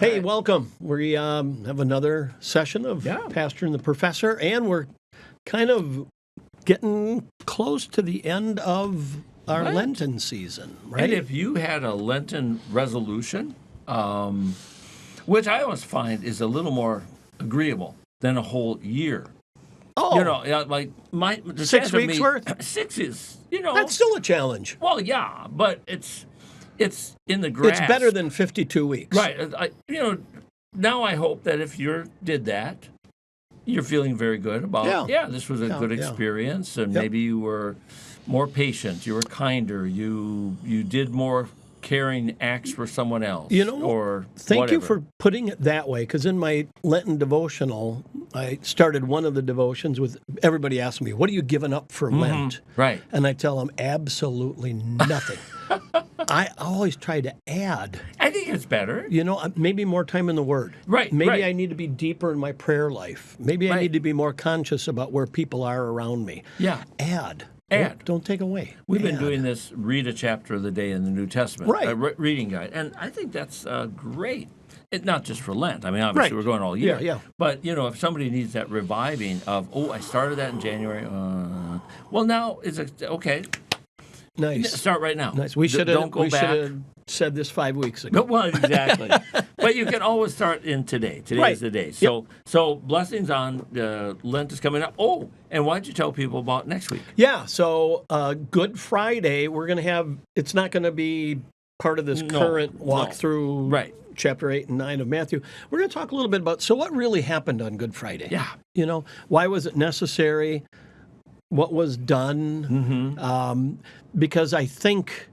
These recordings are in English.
Hey, welcome. We have another session of Pastor and the Professor, and we're kind of getting close to the end of our Lenten season, right? And if you had a Lenten resolution, which I always find is a little more agreeable than a whole year. Oh, You know, like the 6 chance of weeks me- worth? 6 is, that's still a challenge. well, yeah, but it's in the grasp. It's better than 52 weeks. Right. Now I hope that if you did that, you're feeling very good about, this was a good experience, and maybe you were more patient, you were kinder, you did more caring acts for someone else. Or thank you whatever. for putting it that way, because in my Lenten devotional, I started one of the devotions with everybody asking me, what are you giving up for Lent? Right. And I tell them absolutely nothing. I always try to add. I think it's better. Maybe more time in the Word. Right, Maybe right. I need to be deeper in my prayer life. Maybe I Right. need to be more conscious about where people are around me. Yeah. Add. Add. Don't take away. We've been Add. doing this read a chapter of the day in the New Testament, Right. Reading guide, and I think that's great. Not just for Lent. I mean, obviously Right. we're going all year. Yeah. But if somebody needs that reviving of, I started that in January. Well, now is okay. Nice. Start right now. Nice. We should Don't go back. have said this 5 weeks ago. Well, exactly. But you can always start in today. Today Right. is the day. So blessings on Lent is coming up. Oh, and why don't you tell people about next week? Yeah, so Good Friday, we're going to have, it's not going to be part of this current walk through Right. chapter 8 and 9 of Matthew. We're going to talk a little bit about, so what really happened on Good Friday? Yeah. Why was it necessary? What was done? Because I think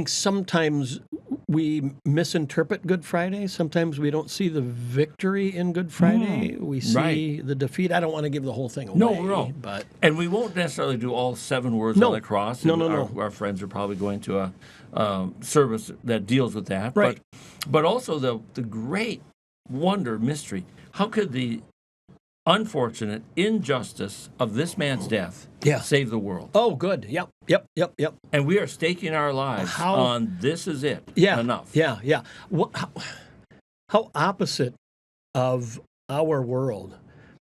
sometimes we misinterpret Good Friday. Sometimes we don't see the victory in Good Friday. We see the defeat. I don't want to give the whole thing away. No. But And we won't necessarily do all 7 words on the cross. No. Our friends are probably going to a service that deals with that. Right. But also the great wonder, mystery. How could the unfortunate injustice of this man's death save the world? Oh, good. Yep. And we are staking our lives on this is it. Yeah. Enough. Yeah. How opposite of our world.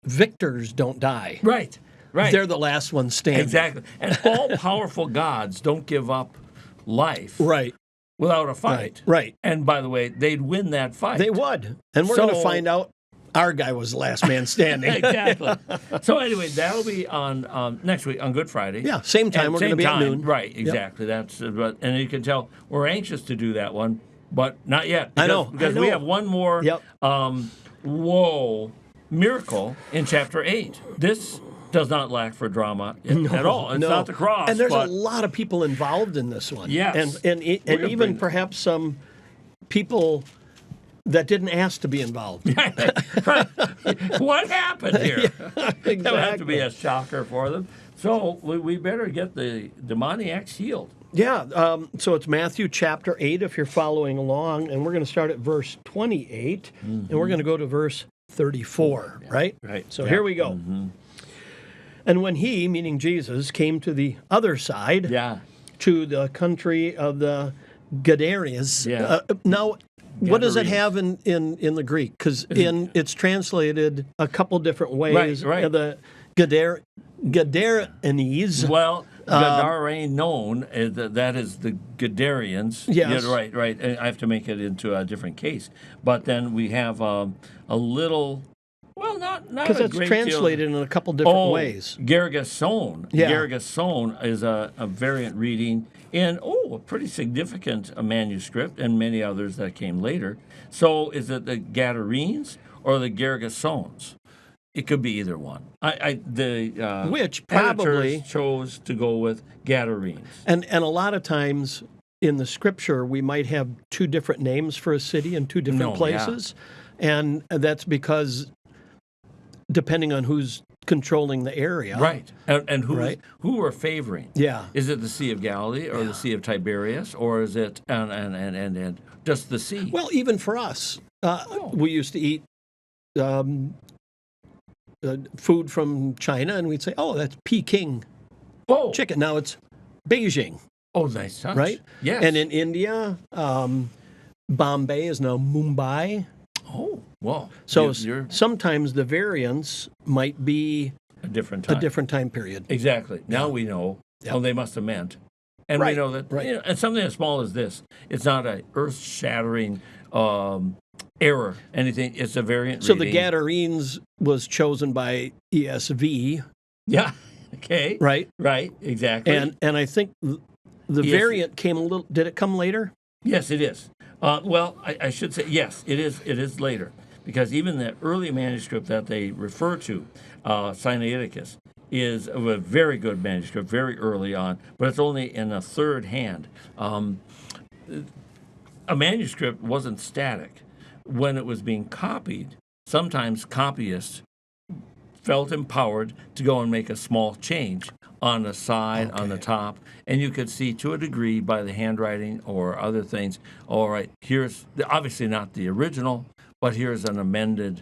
Victors don't die. Right. They're the last ones standing. Exactly. And all-powerful gods don't give up life Right. without a fight. Right. And by the way, they'd win that fight. They would. And we're going to find out our guy was the last man standing. Exactly. So anyway, that'll be on next week on Good Friday. Yeah, same time. And We're going to be at noon. Right, exactly. That's and you can tell we're anxious to do that one, but not yet. Because we have one more miracle in chapter 8. This does not lack for drama at all. It's not the cross. And there's a lot of people involved in this one. Yes. And even perhaps some people that didn't ask to be involved. Right. What happened here? Exactly. That would have to be a shocker for them. So we better get the demoniacs healed. Yeah, so it's Matthew chapter 8 if you're following along, and we're going to start at verse 28, and we're going to go to verse 34, right? Right. So here we go. And when he, meaning Jesus, came to the other side, to the country of the Gadarenes. Now, what does it have in the Greek? Because it's translated a couple different ways. Right. The Gadarenes. Well, Gadarenon, that is the Gadarians. Yes. Yeah, right. And I have to make it into a different case. But then we have a little, well, not because a it's great translated in a couple different ways. Gergason. Yeah. Gergason is a variant reading in, a pretty significant manuscript, and many others that came later. So is it the Gadarenes or the Gergasons? It could be either one. Which probably editors chose to go with Gadarenes. And a lot of times in the scripture, we might have 2 different names for a city in 2 different places. And that's because depending on who's controlling the area. Right. And who we're favoring. Yeah. Is it the Sea of Galilee or the Sea of Tiberias, or is it and just the sea? Well, even for us, we used to eat food from China, and we'd say, that's Peking chicken. Now it's Beijing. Oh, nice touch. Right? Yes. And in India, Bombay is now Mumbai. Oh, well. So sometimes the variants might be a different time period. Exactly. Now we know how they must have meant. And we know that, and something as small as this, it's not an earth-shattering error, anything. It's a variant So reading. the Gadarenes was chosen by ESV. Yeah. Okay. Right. Right. Exactly. And I think the variant came a little. Did it come later? Yes, it is. Well, I should say yes. It is. It is later, because even the early manuscript that they refer to, Sinaiticus, is a very good manuscript, very early on, but it's only in a third hand. A manuscript wasn't static. When it was being copied, sometimes copyists felt empowered to go and make a small change on the side, on the top, and you could see to a degree by the handwriting or other things, all right, here's obviously not the original, but here's an amended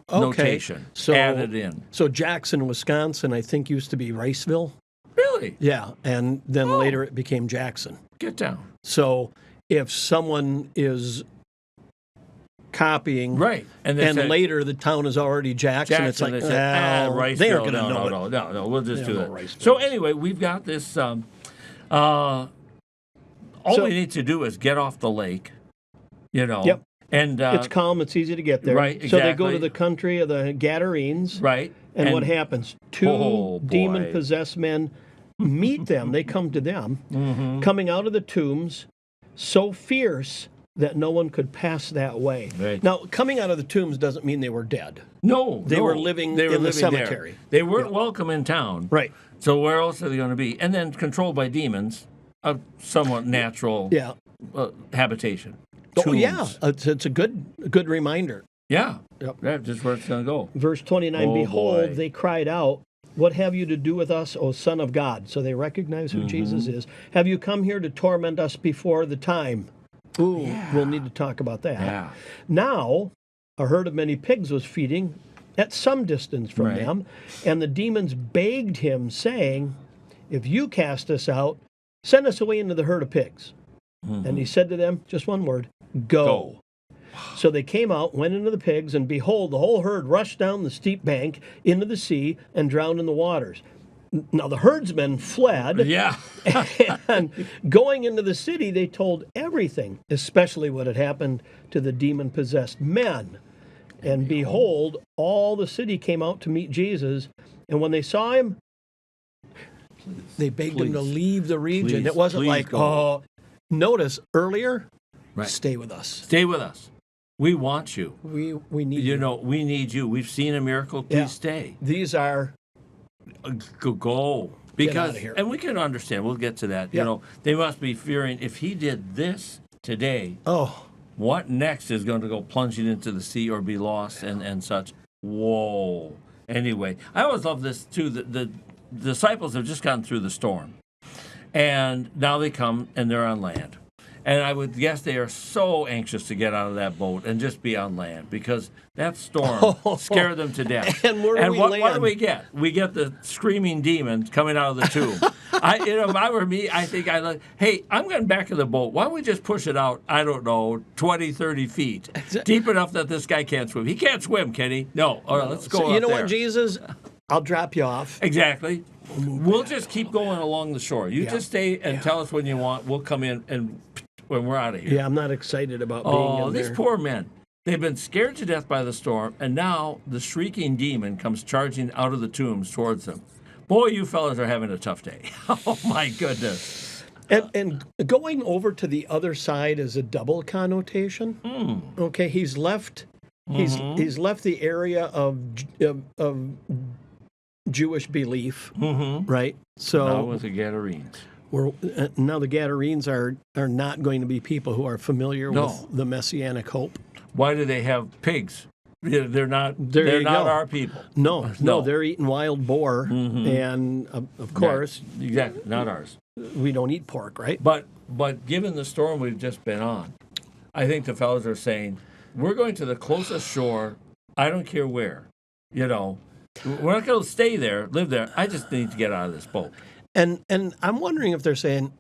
notation added in. So Jackson, Wisconsin, I think used to be Riceville. Really? Yeah, and then later it became Jackson. Get down. So if someone is copying, right, and later the town is already Jackson, it's like, they aren't going to know it. No, we'll just do that. So anyway, we've got this. All we need to do is get off the lake, Yep. And it's calm, it's easy to get there. Right, exactly. So they go to the country of the Gadarenes. Right. And what happens? Two demon-possessed men meet them. They come to them, coming out of the tombs, so fierce that no one could pass that way. Right. Now, coming out of the tombs doesn't mean they were dead. No. They were living in the cemetery. There. They weren't welcome in town. Right. So where else are they going to be? And then controlled by demons, a somewhat natural habitation. Oh, yeah. It's a good reminder. Yeah. Yep. That's just where it's going to go. Verse 29, behold, they cried out, what have you to do with us, O Son of God? So they recognize who Jesus is. Have you come here to torment us before the time? Ooh, we'll need to talk about that. Yeah. Now, a herd of many pigs was feeding at some distance from them, and the demons begged him, saying, if you cast us out, send us away into the herd of pigs. And he said to them, just one word, go. So they came out, went into the pigs, and behold, the whole herd rushed down the steep bank into the sea and drowned in the waters. Now the herdsmen fled. Yeah. And going into the city, they told everything, especially what had happened to the demon-possessed men. And behold, all the city came out to meet Jesus. And when they saw him, they begged him to leave the region. It wasn't like, notice earlier, stay with us. Stay with us. We want you. We need you. We need you. We've seen a miracle. Please stay. These are... Go. Because, and we can understand, we'll get to that. They must be fearing, if he did this today, what next is going to go plunging into the sea or be lost and such? Whoa. Anyway, I always love this, too. The disciples have just gone through the storm. And now they come and they're on land. And I would guess they are so anxious to get out of that boat and just be on land because that storm scared them to death. And where do we land? What do we get? We get the screaming demons coming out of the tomb. If I were me, I think I'd like, hey, I'm getting back in the boat. Why don't we just push it out, I don't know, 20, 30 feet, deep enough that this guy can't swim. He can't swim, can he? No. All right, let's go out you know what, Jesus? I'll drop you off. Exactly. We'll just keep going along the shore. You just stay and tell us when you want. We'll come in and when we're out of here. Yeah, I'm not excited about being in there. These poor men. They've been scared to death by the storm, and now the shrieking demon comes charging out of the tombs towards them. Boy, you fellas are having a tough day. Oh, my goodness. And going over to the other side is a double connotation. Okay, he's left left the area of Jewish belief, right? So now with the Gadarenes. Now the Gadarenes are not going to be people who are familiar with the Messianic hope. Why do they have pigs? They're not our people. No, they're eating wild boar, and of course, exactly, not ours. We don't eat pork, right? But given the storm we've just been on, I think the fellows are saying, we're going to the closest shore. I don't care where. We're not going to stay there, live there. I just need to get out of this boat. And I'm wondering if they're saying,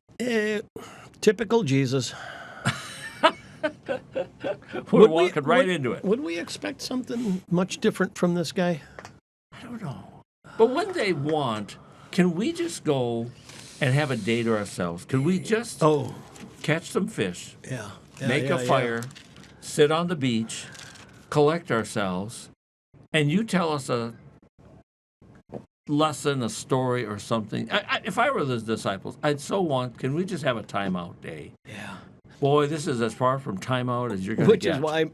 typical Jesus. We're walking right into it. Would we expect something much different from this guy? I don't know. But when they want, can we just go and have a day to ourselves? Can we just catch some fish, make a fire, sit on the beach, collect ourselves, and you tell us a lesson, a story, or something? If I were the disciples, I'd so want, can we just have a timeout day? Yeah. Boy, this is as far from timeout as you're going to get. Which is why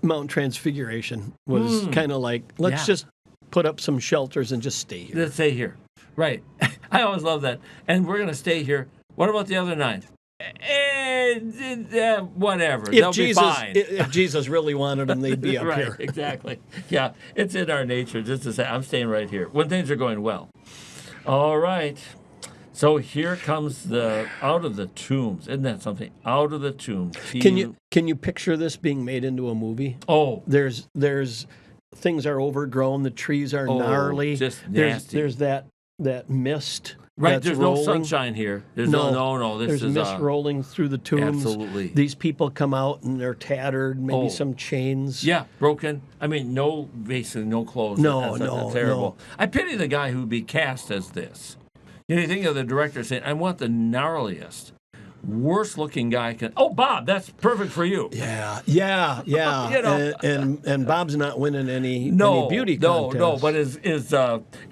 Mount Transfiguration was kind of like, let's just put up some shelters and just stay here. Let's stay here. Right. I always love that. And we're going to stay here. What about the other 9? Whatever. They'll be fine. If Jesus really wanted them, they'd be up right, here. Exactly. Yeah, it's in our nature just to say, I'm staying right here when things are going well. All right. So here comes the out of the tombs. Isn't that something? Out of the tombs. Can you picture this being made into a movie? Oh, there's things are overgrown. The trees are gnarly. Just nasty. There's that mist. Right. There's rolling. no sunshine here. There's no. There's mist rolling through the tombs. Absolutely. These people come out and they're tattered. Maybe some chains. Yeah, broken. I mean, basically no clothes. No, That's terrible. No. I pity the guy who'd be cast as this. You think of the director saying, I want the gnarliest, worst-looking guy. Bob, that's perfect for you. Yeah. and Bob's not winning any beauty contest. No, but his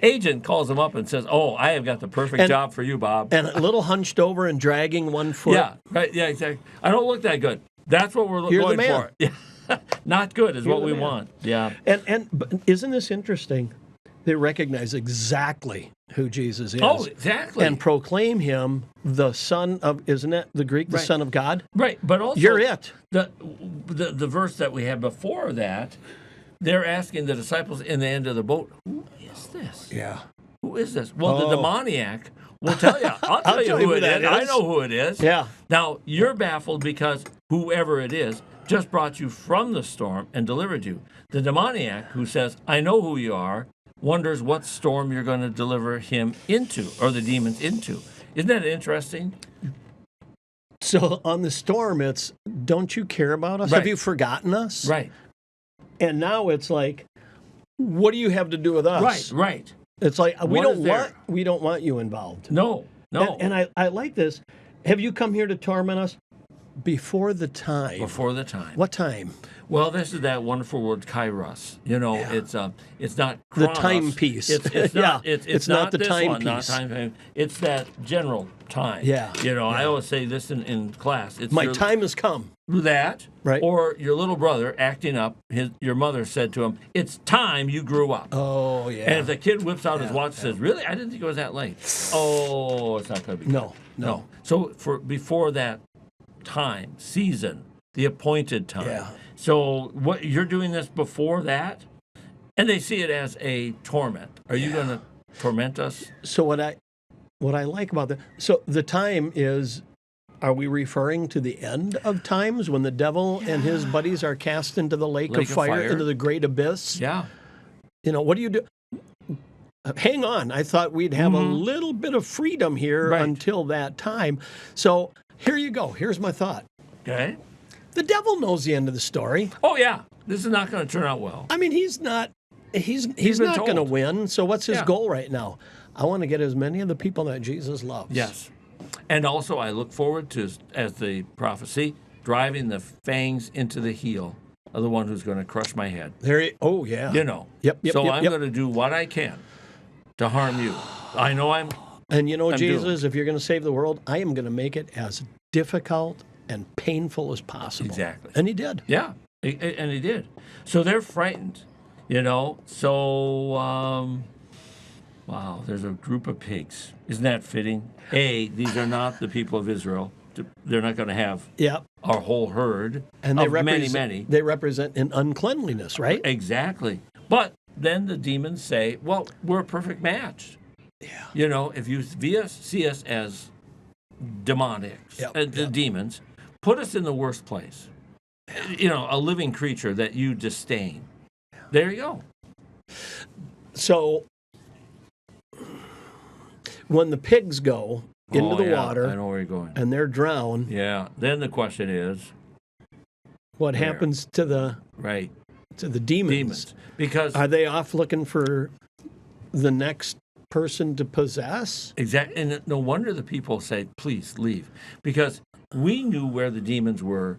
agent calls him up and says, I have got the perfect job for you, Bob. And a little hunched over and dragging one foot. Yeah, right. Yeah, exactly. I don't look that good. That's what we're going for. Yeah. Not good is what we want. Yeah. But isn't this interesting? They recognize exactly who Jesus is. Oh, exactly. And proclaim him the Son of, isn't it the Greek, the Son of God? Right, but also you're it. The verse that we have before that, they're asking the disciples in the end of the boat, who is this? Yeah. Who is this? Well, the demoniac will tell you. I'll tell you who it is. I know who it is. Yeah. Now, you're baffled because whoever it is just brought you from the storm and delivered you. The demoniac who says, I know who you are, wonders what storm you're going to deliver him into, or the demons into. Isn't that interesting? So on the storm, it's, don't you care about us? Right. Have you forgotten us? Right. And now it's like, what do you have to do with us? Right. It's like, we don't want you involved. No. And I like this. Have you come here to torment us? Before the time. Before the time. What time? Well, this is that wonderful word, kairos. It's not chronos. The timepiece. It's not. It's not the this timepiece. Not time. It's that general time. Yeah. I always say this in class. It's my time has come. That. Right. Or your little brother acting up. Your mother said to him, "It's time you grew up." Oh yeah. And if the kid whips out his watch and says, "Really? I didn't think it was that late." Oh, it's not going to be. No. So before that time, season, the appointed time. Yeah. So what you're doing this before that, and they see it as a torment. Are you going to torment us? So what I like about that, so the time is, are we referring to the end of times when the devil and his buddies are cast into the lake of fire, into the great abyss? Yeah. What do you do? Hang on. I thought we'd have a little bit of freedom here until that time. So here you go. Here's my thought. Okay. The devil knows the end of the story. Oh yeah, this is not going to turn out well. I mean, he's not going to win. So what's his goal right now? I want to get as many of the people that Jesus loves. Yes. And also, I look forward to, as the prophecy, driving the fangs into the heel of the one who's going to crush my head. Yep. So I'm going to do what I can to harm you. I know I'm. And Jesus, if you're going to save the world, I am going to make it as difficult and painful as possible. Exactly. And he did. Yeah, and he did. So they're frightened, So, wow, there's a group of pigs. Isn't that fitting? These are not the people of Israel. They're not going to have our whole herd and of many. They represent an uncleanliness, right? Exactly. But then the demons say, well, we're a perfect match. Yeah. If you see us as demonics, demons, put us in the worst place. A living creature that you disdain. There you go. So when the pigs go into the water, I know where you're going, and they're drowned. Yeah. Then the question is, what happens to the demons. Because are they off looking for the next person to possess? Exactly. And no wonder the people say, please leave. Because we knew where the demons were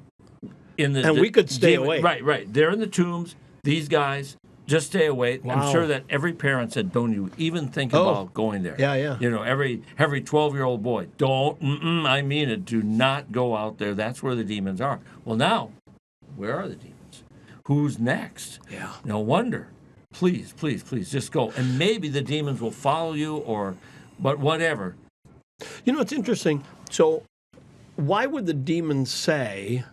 and we could stay away. Right. They're in the tombs. These guys, just stay away. Wow. I'm sure that every parent said, don't you even think about going there. Yeah. You know, every 12-year-old boy, I mean it, do not go out there. That's where the demons are. Well, now, where are the demons? Who's next? Yeah. No wonder. Please, just go. And maybe the demons will follow you but whatever. You know, it's interesting. So why would the demons say,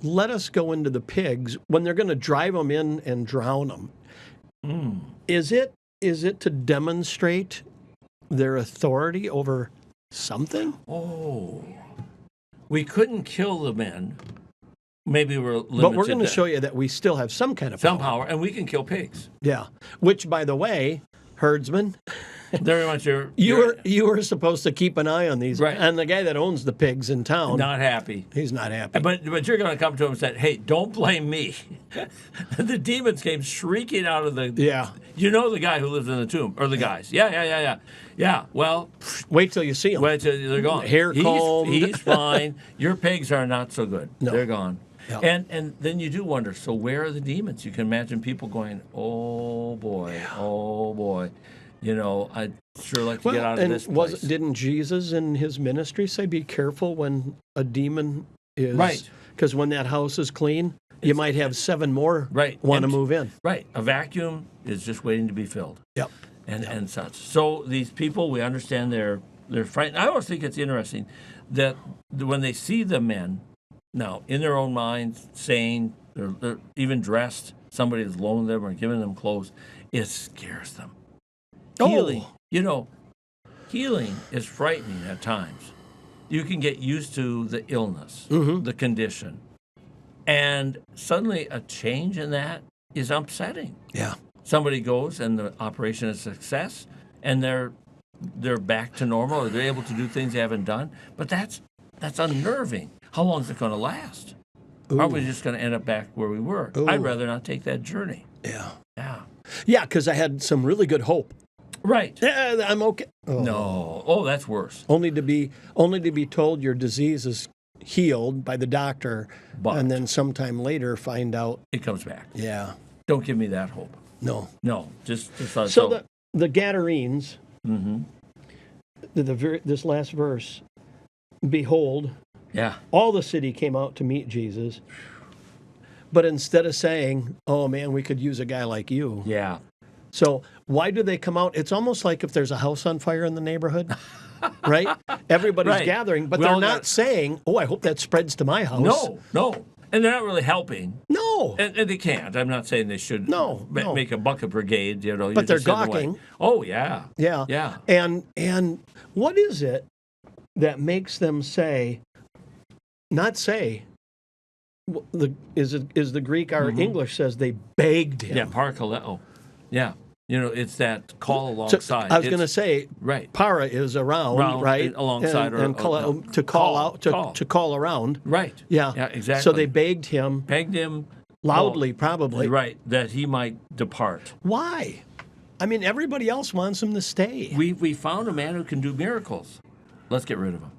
let us go into the pigs when they're going to drive them in and drown them? Is it to demonstrate their authority over something? Oh, we couldn't kill the men. Maybe we're limited. But we're going to show you that we still have some kind of power, and we can kill pigs. Yeah, which, by the way, herdsmen, very much. You were supposed to keep an eye on these, right? And the guy that owns the pigs in town, not happy. He's not happy. But you're going to come to him and say, "Hey, don't blame me." The demons came shrieking out of the. Yeah. You know the guy who lives in the tomb, or the guys. Yeah. Well, wait till you see them. Wait till they're gone. Hair combed. He's fine. Your pigs are not so good. No. They're gone. Yeah. And then you do wonder, so where are the demons? You can imagine people going, oh boy. You know, I'd sure like to get out of this place. Didn't Jesus in his ministry say, be careful when a demon is... Right. Because when that house is clean, you might have 7 more want to move in. Right. A vacuum is just waiting to be filled. Yep. And such. So these people, we understand they're frightened. I always think it's interesting that when they see the men, now, in their own minds, sane, they're even dressed, somebody has loaned them or given them clothes, it scares them. Healing, healing is frightening at times. You can get used to the illness, the condition, and suddenly a change in that is upsetting. Yeah. Somebody goes and the operation is a success, and they're back to normal, or they're able to do things they haven't done, but that's unnerving. How long is it going to last? Ooh. Aren't we just going to end up back where we were? Ooh. I'd rather not take that journey. Yeah. Yeah. Yeah, because I had some really good hope. Right. Yeah, I'm okay. Oh. No. Oh, that's worse. Only to be told your disease is healed by the doctor, and then sometime later find out it comes back. Yeah. Don't give me that hope. No. Just so the Gadarenes. This last verse. Behold. Yeah. All the city came out to meet Jesus. But instead of saying, oh, man, we could use a guy like you. Yeah. So why do they come out? It's almost like if there's a house on fire in the neighborhood, right? Everybody's gathering, but they're not saying, oh, I hope that spreads to my house. No. And they're not really helping. No. And they can't. I'm not saying they should make a bucket brigade, But they're gawking. Oh, yeah. Yeah. Yeah. And what is it that makes them say, not say, is the Greek, our English says they begged him. Yeah, parakaleo. Yeah. It's that call alongside. I was going to say, right. Para is around, right? Alongside and to call around. Right. Yeah. Yeah, exactly. So they begged him loudly, probably. Right, that he might depart. Why? I mean, everybody else wants him to stay. We found a man who can do miracles. Let's get rid of him.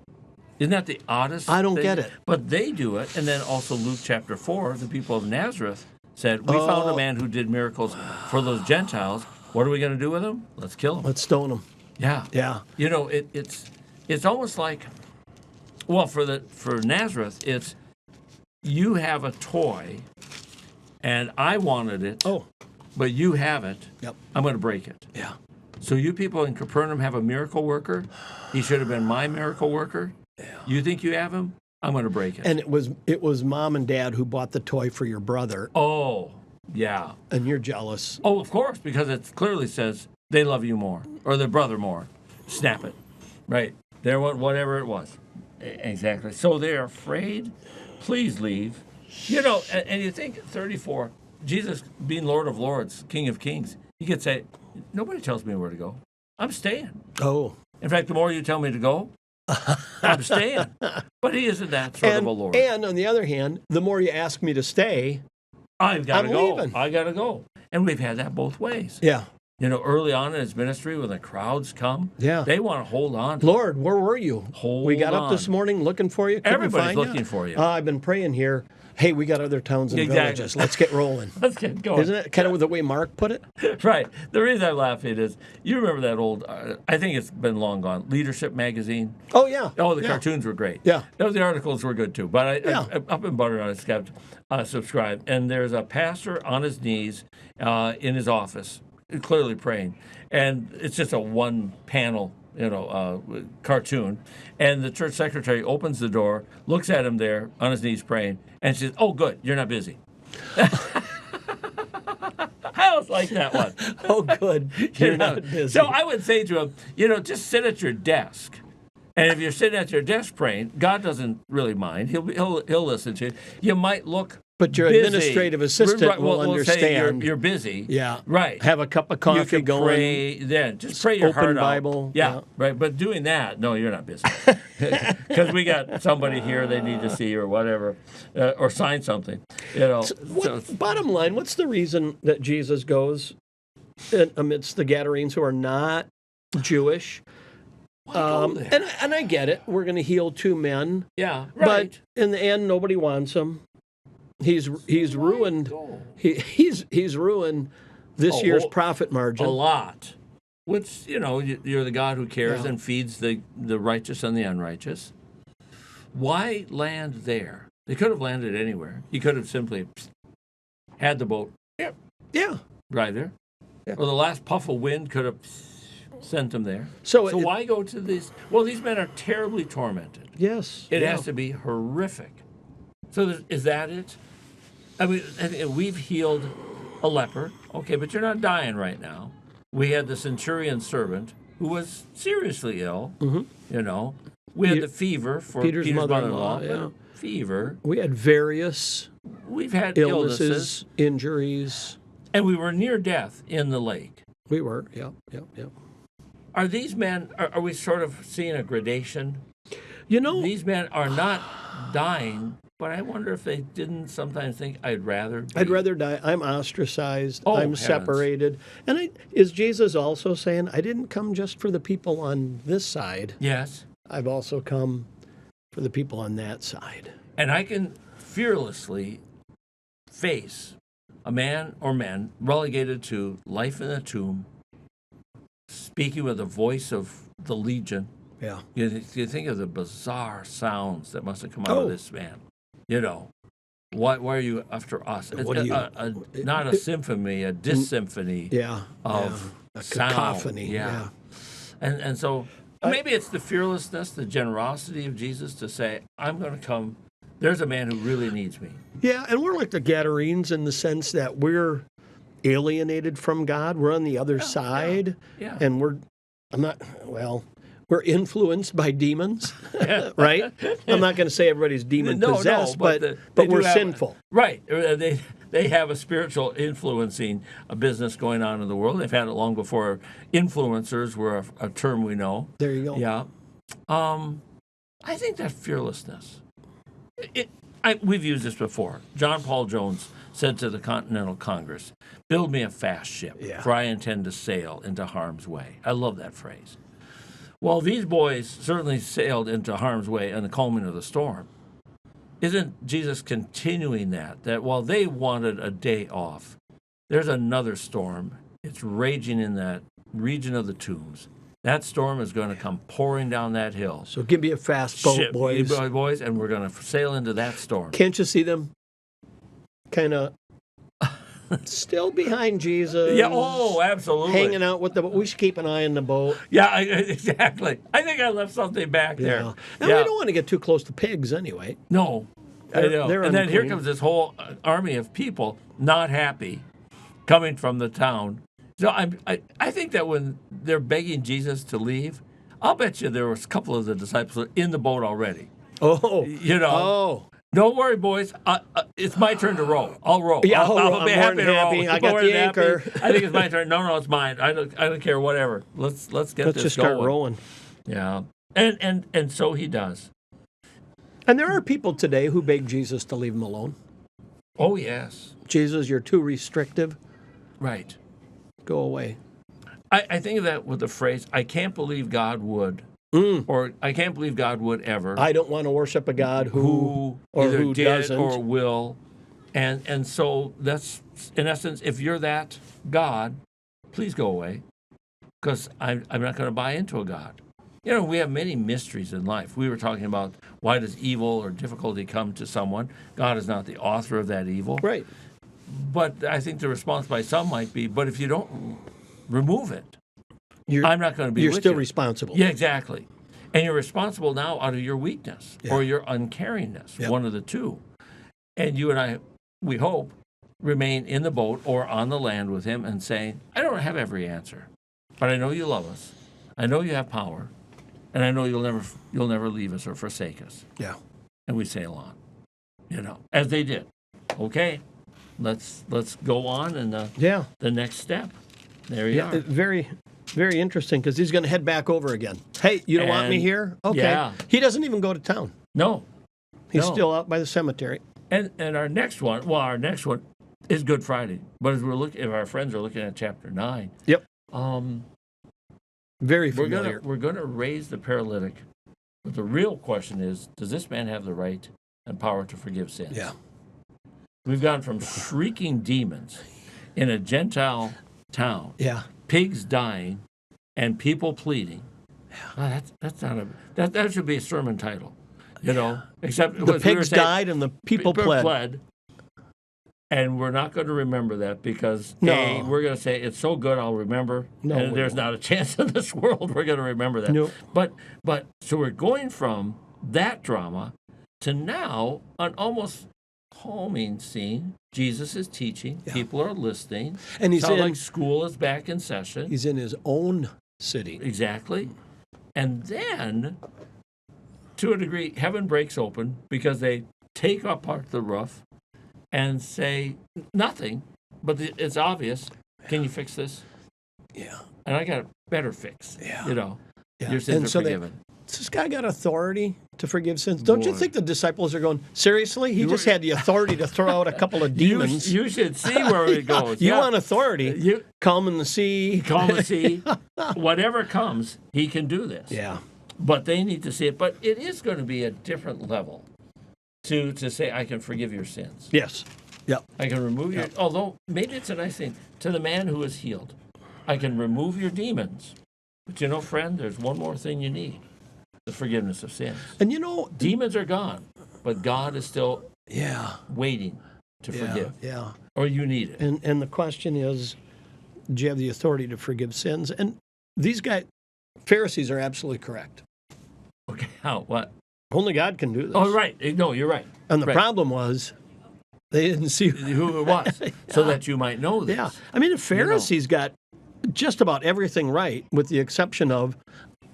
Isn't that the oddest I don't get it. But they do it. And then also Luke chapter 4, the people of Nazareth said, we found a man who did miracles for those Gentiles. What are we going to do with him? Let's kill him. Let's stone him. Yeah. Yeah. It's almost like, well, for Nazareth, it's you have a toy, and I wanted it. Oh. But you have it. Yep. I'm going to break it. Yeah. So you people in Capernaum have a miracle worker. He should have been my miracle worker. Yeah. You think you have him? I'm going to break it. And it was mom and dad who bought the toy for your brother. Oh, yeah. And you're jealous. Oh, of course, because it clearly says they love you more or their brother more. Snap it. Right. There, whatever it was. Exactly. So they're afraid. Please leave. And you think 34, Jesus being Lord of Lords, King of Kings, he could say, nobody tells me where to go. I'm staying. Oh. In fact, the more you tell me to go, I'm staying. But he isn't that sort of a Lord. And on the other hand, the more you ask me to stay, I've got to go. Leaving. I got to go. And we've had that both ways. Yeah. You know, early on in his ministry, when the crowds come, they want to hold on. Lord, where were you? We got up this morning looking for you. Everybody's looking for you. I've been praying here. Hey, we got other towns and villages. Let's get rolling. Let's get going. Isn't it kind of the way Mark put it? Right. The reason I'm laughing is, you remember that old, I think it's been long gone, Leadership magazine? Oh, yeah. Oh, the cartoons were great. Yeah. No, the articles were good too. But I up in Butter, I subscribe. And there's a pastor on his knees in his office, clearly praying. And it's just a one-panel cartoon. And the church secretary opens the door, looks at him there on his knees praying, and says, "Oh, good, you're not busy." I was like that one. Oh, good, you're not busy. So I would say to him, just sit at your desk. And if you're sitting at your desk praying, God doesn't really mind. He'll listen to you. You might look But your busy. administrative assistant will understand. Say you're busy. Yeah. Right. Have a cup of coffee you can going. Pray then. Just pray your heart Bible. out. Yeah. Right. But doing that, no, you're not busy. Because we got somebody here they need to see or whatever, or sign something. Bottom line, what's the reason that Jesus goes amidst the Gadarenes who are not Jewish? And I get it. We're going to heal 2 men. Yeah, right. But in the end, nobody wants him. He's ruined. He's ruined this year's profit margin a lot. Which you're the God who cares and feeds the righteous and the unrighteous. Why land there? They could have landed anywhere. He could have simply had the boat. Yeah. Right there. Yeah. Or the last puff of wind could have sent them there. So why go to these? Well, these men are terribly tormented. Yes. It has to be horrific. So is that it? I mean, we've healed a leper. Okay, but you're not dying right now. We had the centurion servant who was seriously ill. Mm-hmm. We had the fever for Peter's mother-in-law. Yeah. Fever. We had various. We've had illnesses, injuries, and we were near death in the lake. We were. Yeah. Are these men? Are we sort of seeing a gradation? These men are not dying. But I wonder if they didn't sometimes think, I'd rather die. I'm ostracized. I'm heavens. Separated. And is Jesus also saying, I didn't come just for the people on this side. Yes. I've also come for the people on that side. And I can fearlessly face a man or men relegated to life in a tomb, speaking with the voice of the legion. Yeah. You think of the bizarre sounds that must have come out of this man. Why are you after us? Not a symphony, a dissymphony of a sound. cacophony. Yeah. And so maybe it's the fearlessness, the generosity of Jesus to say, I'm going to come. There's a man who really needs me. Yeah, and we're like the Gadarenes in the sense that we're alienated from God. We're on the other side. Yeah. And we're influenced by demons, right? I'm not going to say everybody's demon-possessed, but we're sinful. Right. They have a spiritual influencing business going on in the world. They've had it long before influencers were a term we know. There you go. Yeah. I think that fearlessness. We've used this before. John Paul Jones said to the Continental Congress, "Build me a fast ship, for I intend to sail into harm's way." I love that phrase. Well, these boys certainly sailed into harm's way in the calming of the storm. Isn't Jesus continuing that while they wanted a day off, there's another storm. It's raging in that region of the tombs. That storm is going to come pouring down that hill. So give me a fast boat, boys, and we're going to sail into that storm. Can't you see them kind of still behind Jesus? Yeah, absolutely. Hanging out with the boat. We should keep an eye on the boat. Yeah, exactly. I think I left something back there. And we don't want to get too close to pigs anyway. No, I know. And then unclean. here comes this whole army of people not happy coming from the town. So I think that when they're begging Jesus to leave, I'll bet you there was a couple of the disciples in the boat already. Don't worry, boys. It's my turn to row. I'll row. Yeah, I'll be happy to row. I got the anchor. I think it's my turn. No, it's mine. I don't care. Whatever. Let's get this going. Let's just start rowing. Yeah. And so he does. And there are people today who beg Jesus to leave them alone. Oh, yes. Jesus, you're too restrictive. Right. Go away. I think of that with the phrase, I can't believe God would. Or I can't believe God would ever. I don't want to worship a God who or either who did doesn't. or will. And so that's, in essence, if you're that God, please go away, because I'm not going to buy into a God. You know, we have many mysteries in life. We were talking about why does evil or difficulty come to someone? God is not the author of that evil. Right. But I think the response by some might be, but if you don't remove it, I'm not going to be You're with still you. responsible. Yeah, exactly. And you're responsible now out of your weakness or your uncaringness, one of the two. And you and I, we hope, remain in the boat or on the land with him and saying, I don't have every answer, but I know you love us. I know you have power. And I know you'll never leave us or forsake us. Yeah. And we sail on, as they did. Okay, let's go on and the next step. There you are. Very, very interesting, because he's going to head back over again. Hey, you don't want me here? Okay. Yeah. He doesn't even go to town. No. He's still out by the cemetery. And our next one is Good Friday. But if our friends are looking at chapter 9. Yep. Very familiar. We're gonna raise the paralytic, but the real question is, does this man have the right and power to forgive sins? Yeah. We've gone from shrieking demons in a Gentile town, pigs dying, and people pleading. Yeah. That's not that should be a sermon title, Except the pigs died and the people pled. And we're not going to remember that because we're going to say it's so good I'll remember. No, and there's not a chance in this world we're going to remember that. Nope. But so we're going from that drama to now an almost calming scene. Jesus is teaching. Yeah. People are listening. And he's like school is back in session. He's in his own city. Exactly. And then, to a degree, heaven breaks open because they take apart the roof and say nothing, but it's obvious. Can you fix this? Yeah. And I got a better fix. Yeah. Yeah. Your sins are forgiven. This guy got authority to forgive sins. Don't you think the disciples are going, seriously? He just had the authority to throw out a couple of demons. You should see where it goes. You want authority. Calm the sea. Calm the sea. Whatever comes, he can do this. Yeah. But they need to see it. But it is going to be a different level to say, I can forgive your sins. Yes. Yep. I can remove your, although maybe it's a nice thing, to the man who is healed. I can remove your demons. But friend, there's one more thing you need. The forgiveness of sins. And demons are gone, but God is still waiting to forgive. Yeah. Or you need it. And the question is, do you have the authority to forgive sins? And these Pharisees are absolutely correct. Okay, how? What? Only God can do this. Oh, right. No, you're right. And the problem was they didn't see who it was, so that you might know this. Yeah. I mean, the Pharisees got just about everything right, with the exception of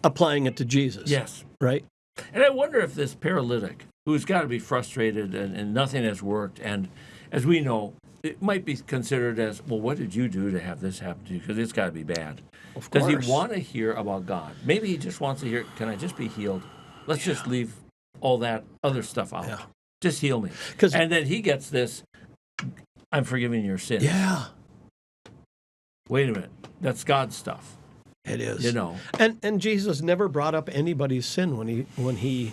applying it to Jesus. Yes. Right? And I wonder if this paralytic, who's got to be frustrated and nothing has worked, and as we know, it might be considered as, well, what did you do to have this happen to you? Because it's got to be bad. Of course. Does he want to hear about God? Maybe he just wants to hear, can I just be healed? Let's just leave all that other stuff out. Yeah. Just heal me. And then he gets this, I'm forgiving your sins. Yeah. Wait a minute. That's God's stuff. It is. And Jesus never brought up anybody's sin when he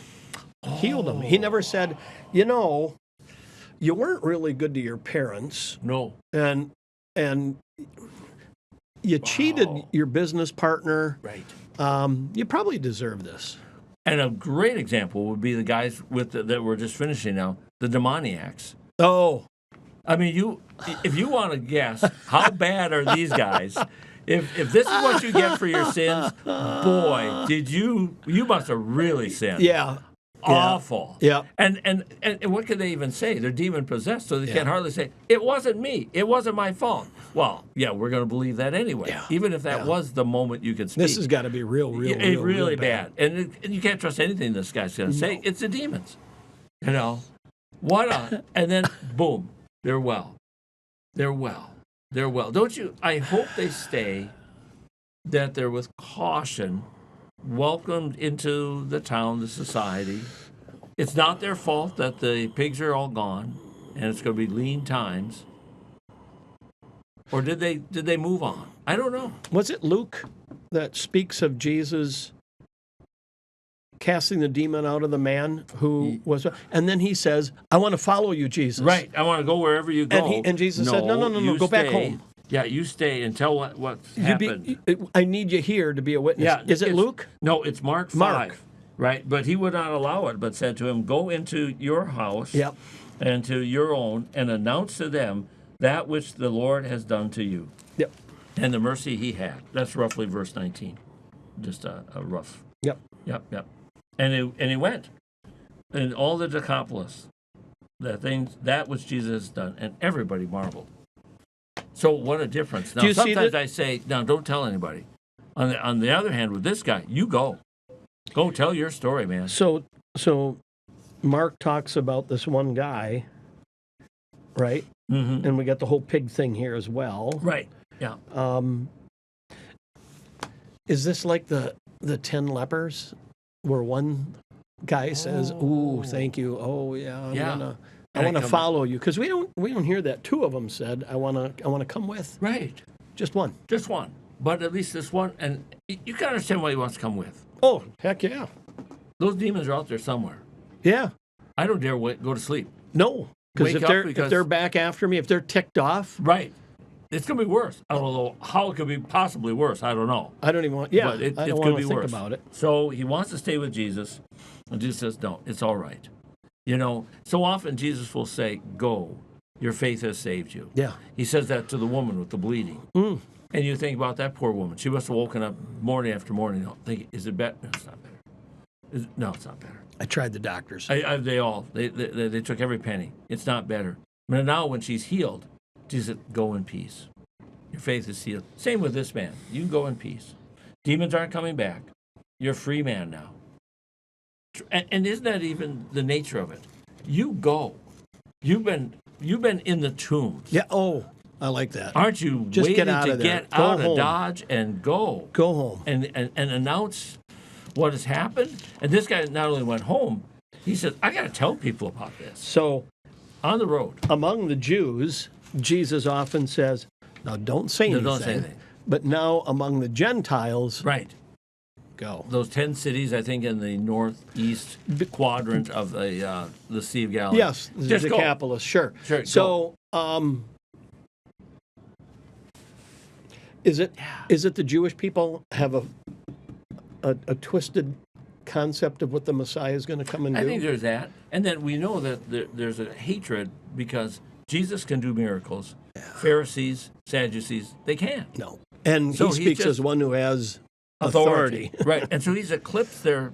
healed them. He never said, you weren't really good to your parents. No. And you cheated your business partner. Right. You probably deserve this. And a great example would be the guys that we're just finishing now, the demoniacs. Oh. I mean, if you want to guess how bad are these guys, if this is what you get for your sins, boy, you must have really sinned. Yeah. Awful. Yeah. And what can they even say? They're demon possessed, so they can't hardly say, it wasn't me. It wasn't my fault. Well, we're going to believe that anyway, even if that was the moment you could speak. This has got to be really bad. And you can't trust anything this guy's going to say. It's the demons. And then, boom, they're well. They're well. Don't you? I hope they stay, that they're with caution welcomed into the town, the society. It's not their fault that the pigs are all gone, and it's going to be lean times. Or did they move on? I don't know. Was it Luke that speaks of Jesus casting the demon out of the man who was, and then he says, "I want to follow you, Jesus." Right. I want to go wherever you go. And Jesus said, "No, go back home." Yeah, you stay and tell what's happened. I need you here to be a witness. Yeah, is it Luke? No, it's Mark 5. Right, but he would not allow it, but said to him, "Go into your house and to your own, and announce to them that which the Lord has done to you." Yep. And the mercy he had. That's roughly verse 19. Just a rough. Yep. And he went. And all the Decapolis, that which Jesus has done, and everybody marveled. So what a difference. Now, sometimes I say, "Now, don't tell anybody." On the other hand, with this guy, you go. Go tell your story, man. So Mark talks about this one guy, right? Mm-hmm. And we got the whole pig thing here as well. Right. Yeah. Is this like the 10 lepers, where one guy says, "Ooh, thank you. Oh yeah, I want to follow you," because we don't hear that. Two of them said, "I want to come with." Right. Just one. Just one. But at least this one, and you can understand why he wants to come with. Oh, heck yeah. Those demons are out there somewhere. Yeah. I don't dare go to sleep. No, because if they're back after me, if they're ticked off, right, it's going to be worse. I don't know how it could be possibly worse. I don't know. I don't even want. Yeah, but it could be worse about it. So he wants to stay with Jesus, and Jesus says, "No, it's all right." So often Jesus will say, "Go, your faith has saved you." Yeah. He says that to the woman with the bleeding. Mm. And you think about that poor woman. She must have woken up morning after morning thinking, "Is it better?" No, it's not better. No, it's not better. I tried the doctors. They took every penny. It's not better. But now when she's healed, Jesus said, "Go in peace. Your faith is healed." Same with this man. You can go in peace. Demons aren't coming back. You're a free man now. And isn't that even the nature of it? You go. You've been in the tombs. Yeah. Oh, I like that. Aren't you just waiting get out to of there. get go out home. of Dodge and go? Go home. And announce what has happened? And this guy not only went home, he said, "I got to tell people about this." So, on the road. Among the Jews, Jesus often says, "Now don't say anything." Don't say anything. But now among the Gentiles, right. Go. Those 10 cities, I think, in the northeast quadrant of the Sea of Galilee. Yes, the Decapolis, sure. So, is it the Jewish people have a twisted concept of what the Messiah is going to come and do? I think there's that. And then we know that there's a hatred because Jesus can do miracles. Yeah. Pharisees, Sadducees, they can't. No. And so he speaks as one who has authority. Right. And so he's eclipsed their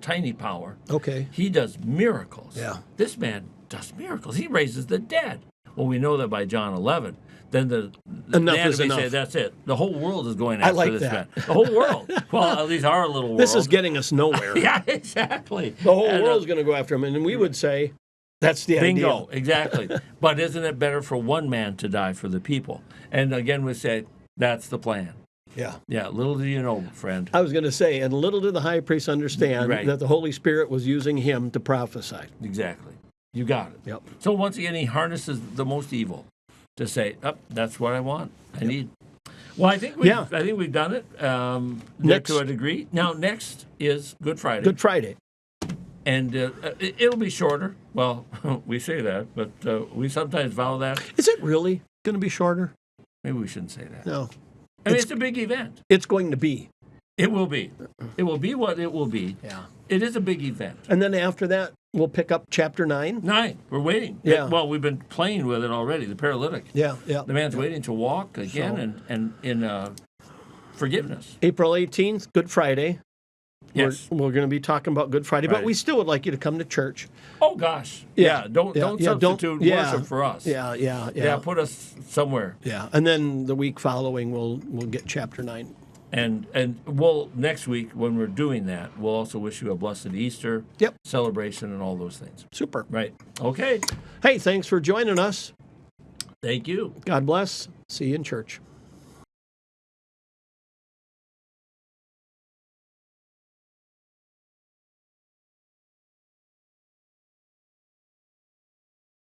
tiny power. Okay. He does miracles. Yeah. This man does miracles. He raises the dead. Well, we know that by John 11. Then the enough is enough. Say, "That's it. The whole world is going after this man." The whole world. Well, at least our little world. This is getting us nowhere. Yeah, exactly. The whole world's going to go after him. And we would say, that's the idea. Bingo, exactly. But isn't it better for one man to die for the people? And again, we say, that's the plan. Yeah. Yeah, little do you know, friend. I was going to say, and little did the high priest understand that the Holy Spirit was using him to prophesy. Exactly. You got it. Yep. So once again, he harnesses the most evil to say, that's what I want. I need. Well, I think we've done it to a degree. Now, next is Good Friday. Good Friday. And it'll be shorter. Well, we say that, but we sometimes vow that. Is it really going to be shorter? Maybe we shouldn't say that. No. I mean, it's a big event. It's going to be. It will be. It will be what it will be. Yeah. It is a big event. And then after that, we'll pick up chapter 9. 9. We're waiting. Yeah. Well, we've been playing with it already, the paralytic. Yeah. The man's waiting to walk again and in forgiveness. April 18th, Good Friday. Yes. We're going to be talking about Good Friday, but we still would like you to come to church. Oh, gosh. Yeah. Don't substitute worship for us. Yeah. Put us somewhere. Yeah. And then the week following, we'll get chapter 9. And we'll, next week, when we're doing that, we'll also wish you a blessed Easter celebration and all those things. Super. Right. Okay. Hey, thanks for joining us. Thank you. God bless. See you in church.